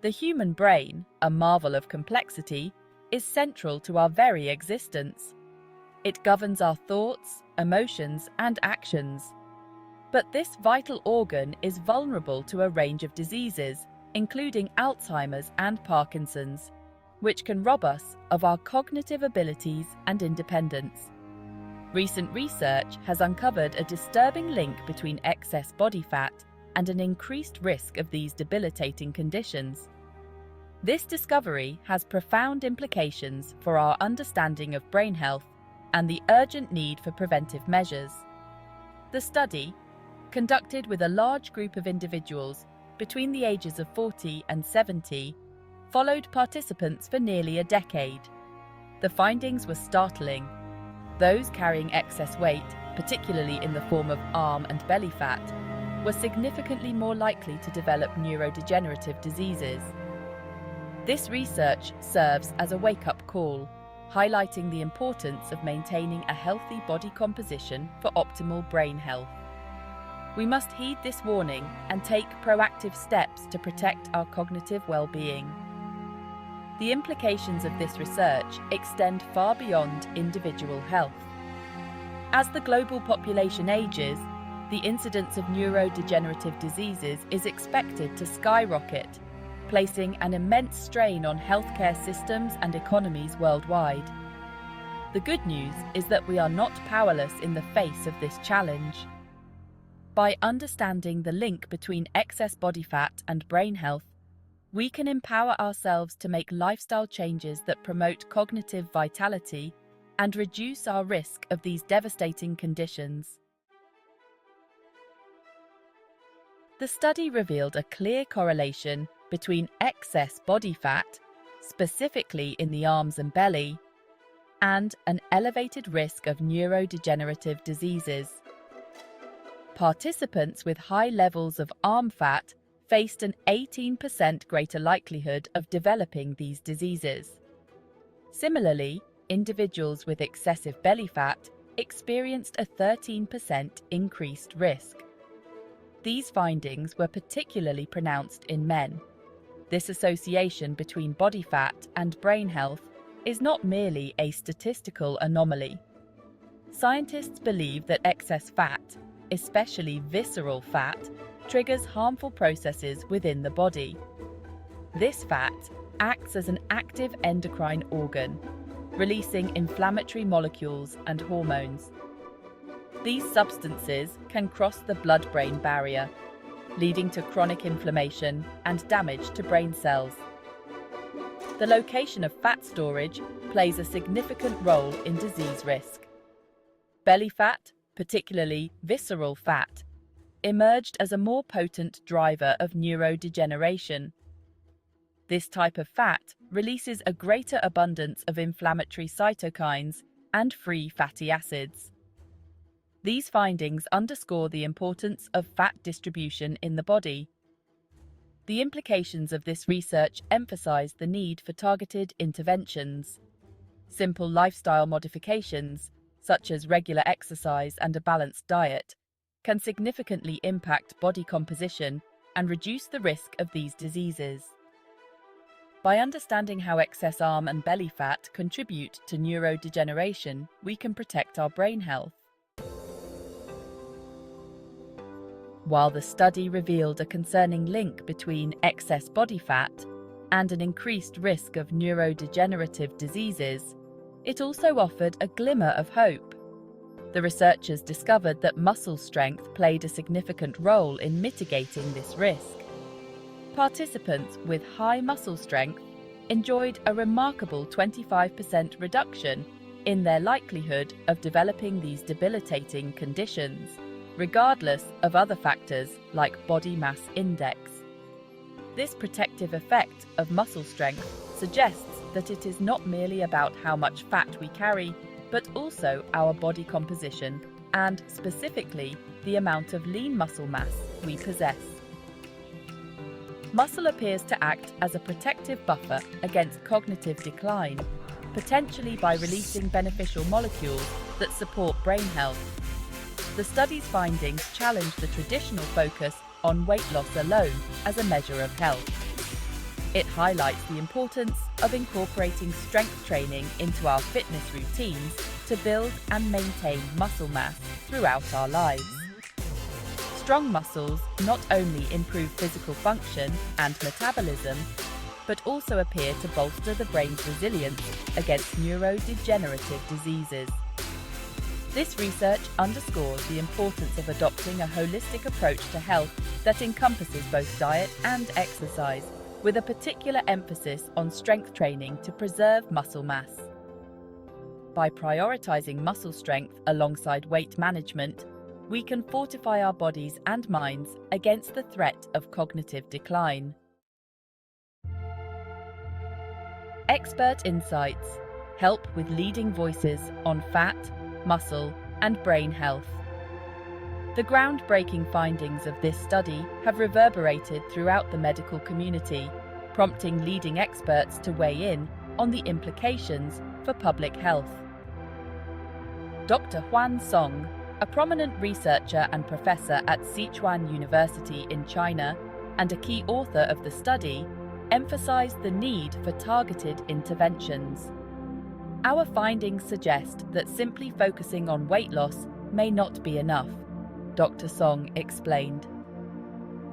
The human brain, a marvel of complexity, is central to our very existence. It governs our thoughts, emotions, and actions. But this vital organ is vulnerable to a range of diseases, including Alzheimer's and Parkinson's, which can rob us of our cognitive abilities and independence. Recent research has uncovered a disturbing link between excess body fat and an increased risk of these debilitating conditions. This discovery has profound implications for our understanding of brain health and the urgent need for preventive measures. The study, conducted with a large group of individuals between the ages of 40 and 70, followed participants for nearly a decade. The findings were startling. Those carrying excess weight, particularly in the form of arm and belly fat, were significantly more likely to develop neurodegenerative diseases. This research serves as a wake-up call, highlighting the importance of maintaining a healthy body composition for optimal brain health. We must heed this warning and take proactive steps to protect our cognitive well-being. The implications of this research extend far beyond individual health. As the global population ages, the incidence of neurodegenerative diseases is expected to skyrocket, placing an immense strain on healthcare systems and economies worldwide. The good news is that we are not powerless in the face of this challenge. By understanding the link between excess body fat and brain health, we can empower ourselves to make lifestyle changes that promote cognitive vitality and reduce our risk of these devastating conditions. The study revealed a clear correlation between excess body fat, specifically in the arms and belly, and an elevated risk of neurodegenerative diseases. Participants with high levels of arm fat faced an 18% greater likelihood of developing these diseases. Similarly, individuals with excessive belly fat experienced a 13% increased risk. These findings were particularly pronounced in men. This association between body fat and brain health is not merely a statistical anomaly. Scientists believe that excess fat, especially visceral fat, triggers harmful processes within the body. This fat acts as an active endocrine organ, releasing inflammatory molecules and hormones. These substances can cross the blood-brain barrier, leading to chronic inflammation and damage to brain cells. The location of fat storage plays a significant role in disease risk. Belly fat, particularly visceral fat, emerged as a more potent driver of neurodegeneration. This type of fat releases a greater abundance of inflammatory cytokines and free fatty acids. These findings underscore the importance of fat distribution in the body. The implications of this research emphasize the need for targeted interventions. Simple lifestyle modifications, such as regular exercise and a balanced diet, can significantly impact body composition and reduce the risk of these diseases. By understanding how excess arm and belly fat contribute to neurodegeneration, we can protect our brain health. While the study revealed a concerning link between excess body fat and an increased risk of neurodegenerative diseases, it also offered a glimmer of hope. The researchers discovered that muscle strength played a significant role in mitigating this risk. Participants with high muscle strength enjoyed a remarkable 25% reduction in their likelihood of developing these debilitating conditions, regardless of other factors like body mass index. This protective effect of muscle strength suggests that it is not merely about how much fat we carry, but also our body composition and, specifically, the amount of lean muscle mass we possess. Muscle appears to act as a protective buffer against cognitive decline, potentially by releasing beneficial molecules that support brain health. The study's findings challenge the traditional focus on weight loss alone as a measure of health. It highlights the importance of incorporating strength training into our fitness routines to build and maintain muscle mass throughout our lives. Strong muscles not only improve physical function and metabolism, but also appear to bolster the brain's resilience against neurodegenerative diseases. This research underscores the importance of adopting a holistic approach to health that encompasses both diet and exercise, with a particular emphasis on strength training to preserve muscle mass. By prioritizing muscle strength alongside weight management, we can fortify our bodies and minds against the threat of cognitive decline. Expert insights help with leading voices on fat, muscle, and brain health. The groundbreaking findings of this study have reverberated throughout the medical community, prompting leading experts to weigh in on the implications for public health. Dr. Huan Song, a prominent researcher and professor at Sichuan University in China and a key author of the study, emphasized the need for targeted interventions. Our findings suggest that simply focusing on weight loss may not be enough, Dr. Song explained.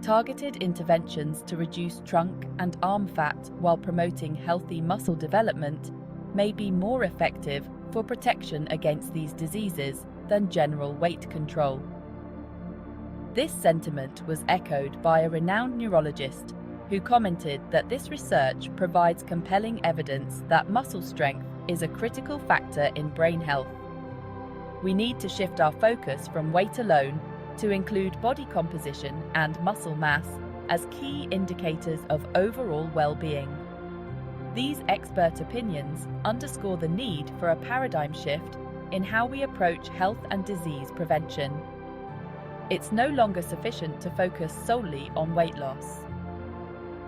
Targeted interventions to reduce trunk and arm fat while promoting healthy muscle development may be more effective for protection against these diseases than general weight control. This sentiment was echoed by a renowned neurologist who commented that this research provides compelling evidence that muscle strength is a critical factor in brain health. We need to shift our focus from weight alone to include body composition and muscle mass as key indicators of overall well-being. These expert opinions underscore the need for a paradigm shift in how we approach health and disease prevention. It's no longer sufficient to focus solely on weight loss.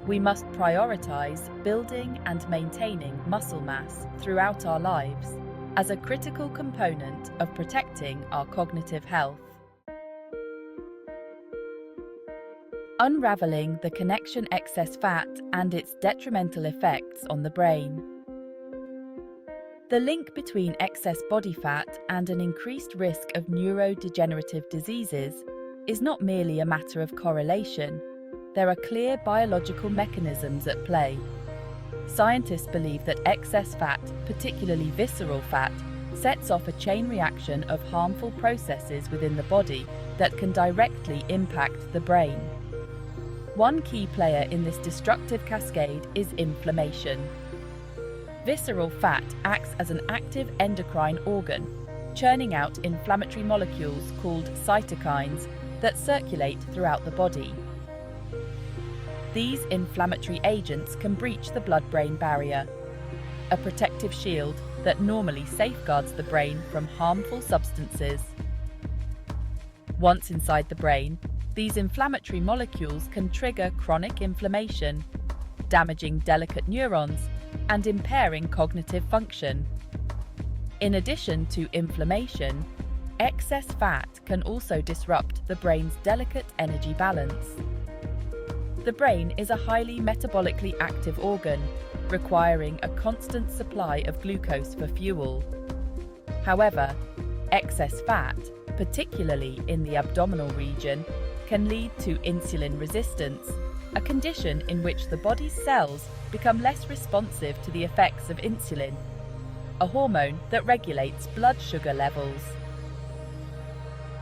We must prioritize building and maintaining muscle mass throughout our lives as a critical component of protecting our cognitive health. Unraveling the connection excess fat and its detrimental effects on the brain. The link between excess body fat and an increased risk of neurodegenerative diseases is not merely a matter of correlation. There are clear biological mechanisms at play. Scientists believe that excess fat, particularly visceral fat, sets off a chain reaction of harmful processes within the body that can directly impact the brain. One key player in this destructive cascade is inflammation. Visceral fat acts as an active endocrine organ, churning out inflammatory molecules called cytokines that circulate throughout the body. These inflammatory agents can breach the blood-brain barrier, a protective shield that normally safeguards the brain from harmful substances. Once inside the brain, these inflammatory molecules can trigger chronic inflammation, damaging delicate neurons and impairing cognitive function. In addition to inflammation, excess fat can also disrupt the brain's delicate energy balance. The brain is a highly metabolically active organ, requiring a constant supply of glucose for fuel. However, excess fat, particularly in the abdominal region, can lead to insulin resistance, a condition in which the body's cells become less responsive to the effects of insulin, a hormone that regulates blood sugar levels.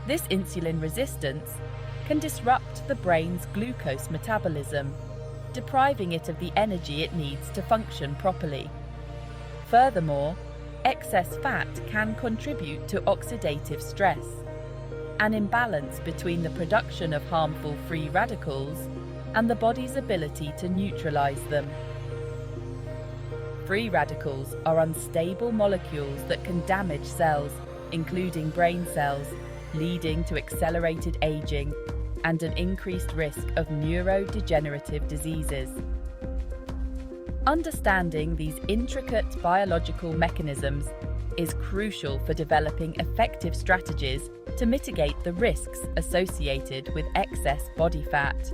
This insulin resistance can disrupt the brain's glucose metabolism, depriving it of the energy it needs to function properly. Furthermore, excess fat can contribute to oxidative stress, an imbalance between the production of harmful free radicals and the body's ability to neutralize them. Free radicals are unstable molecules that can damage cells, including brain cells, leading to accelerated aging and an increased risk of neurodegenerative diseases. Understanding these intricate biological mechanisms is crucial for developing effective strategies to mitigate the risks associated with excess body fat.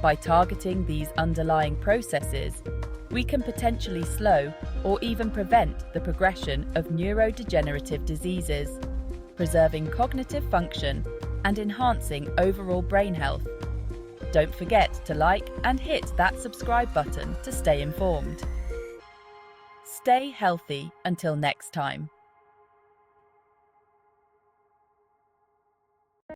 By targeting these underlying processes, we can potentially slow or even prevent the progression of neurodegenerative diseases, preserving cognitive function and enhancing overall brain health. Don't forget to like and hit that subscribe button to stay informed. Stay healthy until next time.